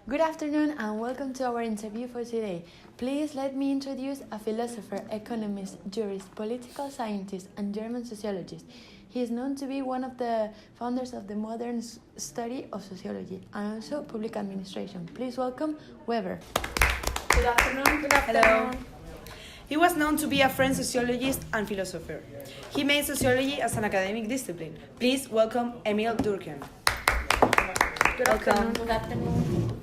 Good afternoon and welcome to our interview for today. Please let me introduce a philosopher, economist, jurist, political scientist, and German sociologist. He is known to be one of the founders of the modern study of sociology and also public administration. Please welcome Weber. Good afternoon. Good afternoon. Hello. He was known to be a French sociologist and philosopher. He made sociology as an academic discipline. Please welcome Emil Durkheim. Good afternoon. Good afternoon.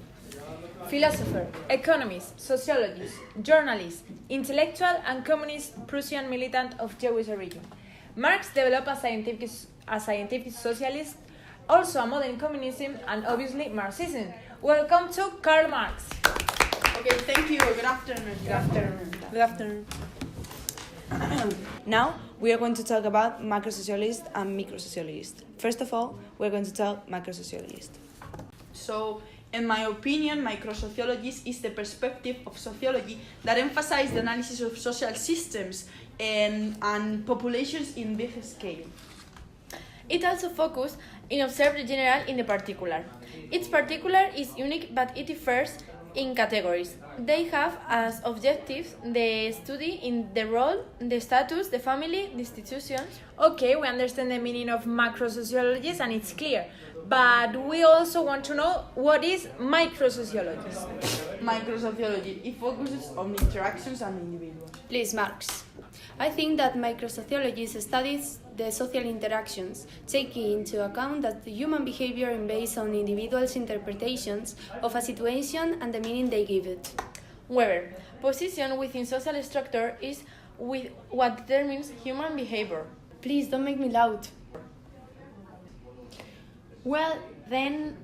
Philosopher, economist, sociologist, journalist, intellectual and communist Prussian militant of Jewish origin. Marx developed a scientific socialist, also a modern communism and obviously Marxism. Welcome to Karl Marx. Okay, thank you. Good afternoon. Good afternoon. Good afternoon. Now we are going to talk about macro-socialist and micro-socialist. First of all, we're going to talk macro-socialist. So, in my opinion, microsociology is the perspective of sociology that emphasizes the analysis of social systems and populations in big scale. It also focuses in observe the general in the particular. Its particular is unique, but it differs in categories. They have as objectives the study in the role, the status, the family, the institutions. Okay, we understand the meaning of macro-sociology and it's clear. But we also want to know what is micro-sociology. Microsociology, it focuses on interactions and individuals. Please, Marx. I think that microsociology studies the social interactions, taking into account that the human behavior is based on individuals' interpretations of a situation and the meaning they give it. Weber, position within social structure is with what determines human behavior. Please, don't make me loud. Well, then,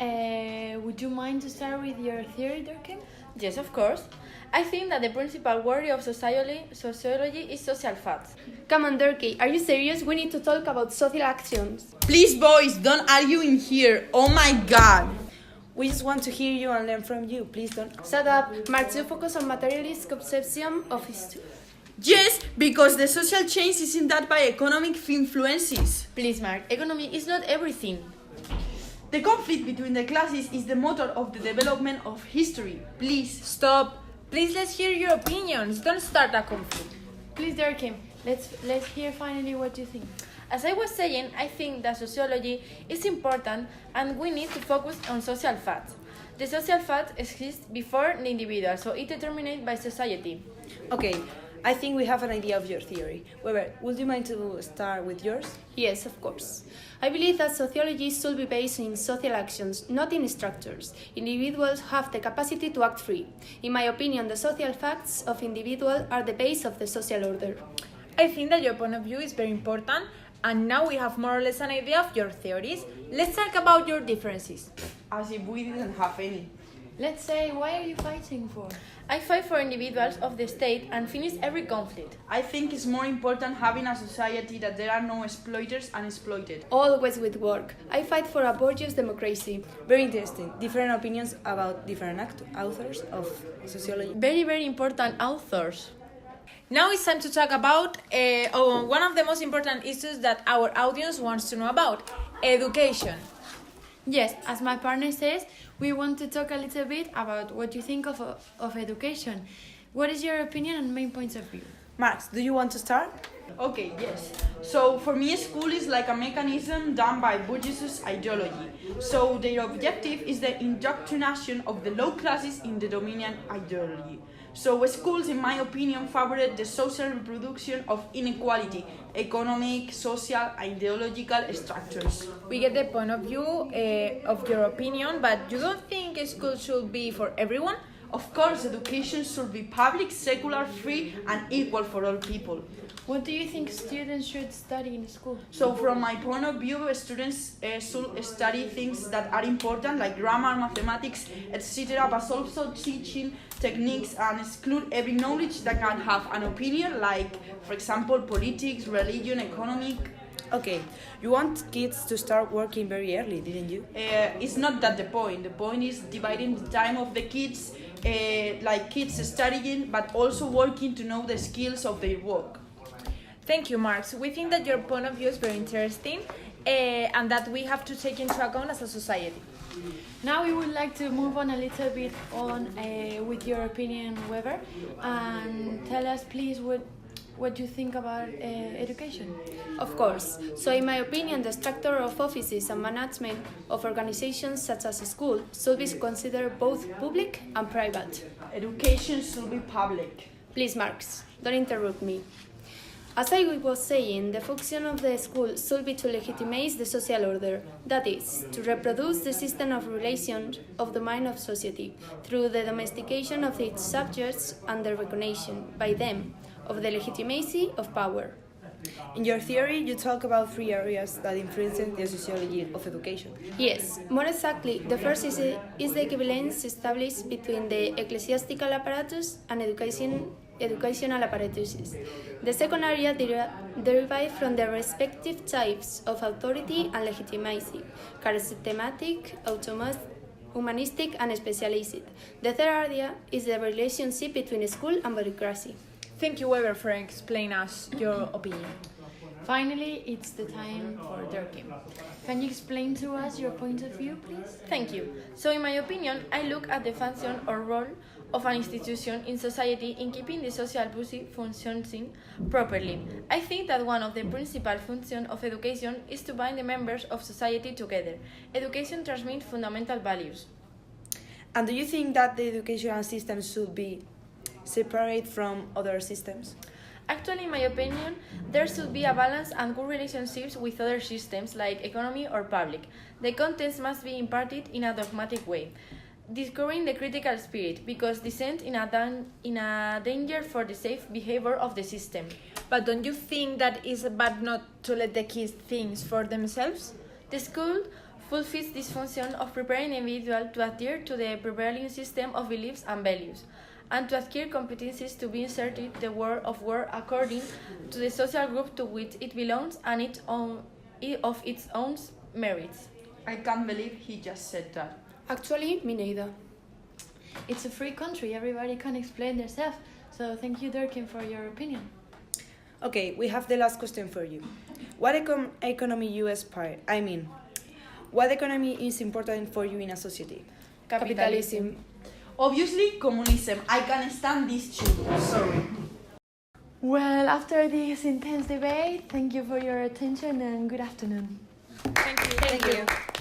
would you mind to start with your theory, Durkheim? Yes, of course. I think that the principal worry of sociology is social facts. Come on, Durkheim, are you serious? We need to talk about social actions. Please, boys, don't argue in here. Oh my god. We just want to hear you and learn from you. Please don't. Shut up. Marx, you focus on materialist conception of history. Yes, because the social change isn't that by economic influences. Please, Mark, economy is not everything. The conflict between the classes is the motor of the development of history. Please. Stop. Please, let's hear your opinions. Don't start a conflict. Please, Durkheim, let's hear finally what you think. As I was saying, I think that sociology is important and we need to focus on social facts. The social facts exist before the individual, so it is determined by society. Okay, I think we have an idea of your theory. Weber, would you mind to start with yours? Yes, of course. I believe that sociology should be based in social actions, not in structures. Individuals have the capacity to act free. In my opinion, the social facts of individuals are the base of the social order. I think that your point of view is very important, and now we have more or less an idea of your theories. Let's talk about your differences. As if we didn't have any. Let's say, why are you fighting for? I fight for individuals of the state and finish every conflict. I think it's more important having a society that there are no exploiters and exploited. Always with work. I fight for a bourgeois democracy. Very interesting. Different opinions about different authors of sociology. Very, very important authors. Now it's time to talk about one of the most important issues that our audience wants to know about, education. Yes, as my partner says, we want to talk a little bit about what you think of education. What is your opinion and main points of view? Marx, do you want to start? Okay, yes. So for me, school is like a mechanism done by bourgeois ideology. So their objective is the indoctrination of the low classes in the dominant ideology. So schools, in my opinion, favor the social reproduction of inequality, economic, social, and ideological structures. We get the point of view of your opinion, but you don't think school should be for everyone? Of course, education should be public, secular, free, and equal for all people. What do you think students should study in school? So from my point of view, students should study things that are important like grammar, mathematics, etc. But also teaching techniques and exclude every knowledge that can have an opinion like, for example, politics, religion, economic. Okay, you want kids to start working very early, didn't you? It's not that the point. The point is dividing the time of the kids, like kids studying, but also working to know the skills of their work. Thank you, Marx. We think that your point of view is very interesting and that we have to take into account as a society. Now we would like to move on a little bit on with your opinion, Weber, and tell us, please, what you think about education. Of course. So in my opinion, the structure of offices and management of organizations such as a school should be considered both public and private. Education should be public. Please, Marx, don't interrupt me. As I was saying, the function of the school should be to legitimize the social order, that is, to reproduce the system of relations of the mind of society through the domestication of its subjects and the recognition by them of the legitimacy of power. In your theory, you talk about three areas that influence the sociology of education. Yes, more exactly, the first is the equivalence established between the ecclesiastical apparatus and educational apparatuses. The second area derived from the respective types of authority and legitimacy, charismatic, autonomous, humanistic, and specialized. The third area is the relationship between school and bureaucracy. Thank you, Weber, for explaining us your opinion. Finally, it's the time for Durkheim. Can you explain to us your point of view, please? Thank you. So, in my opinion, I look at the function or role of an institution in society in keeping the social body functioning properly. I think that one of the principal functions of education is to bind the members of society together. Education transmits fundamental values. And do you think that the educational system should be separate from other systems? Actually, in my opinion, there should be a balance and good relationships with other systems like economy or public. The contents must be imparted in a dogmatic way, discovering the critical spirit, because dissent in a danger for the safe behavior of the system. But don't you think that it's bad not to let the kids think for themselves? The school fulfills this function of preparing the individual to adhere to the prevailing system of beliefs and values, and to acquire competencies to be inserted the world of work according to the social group to which it belongs and of its own merits. I can't believe he just said that. Actually, me neither. It's a free country, everybody can explain themselves. So thank you, Durkheim, for your opinion. Okay, we have the last question for you. What economy you aspire? What economy is important for you in a society? Capitalism. Obviously, communism. I can't stand this too. Sorry. Well, after this intense debate, thank you for your attention and good afternoon. Thank you. Thank you.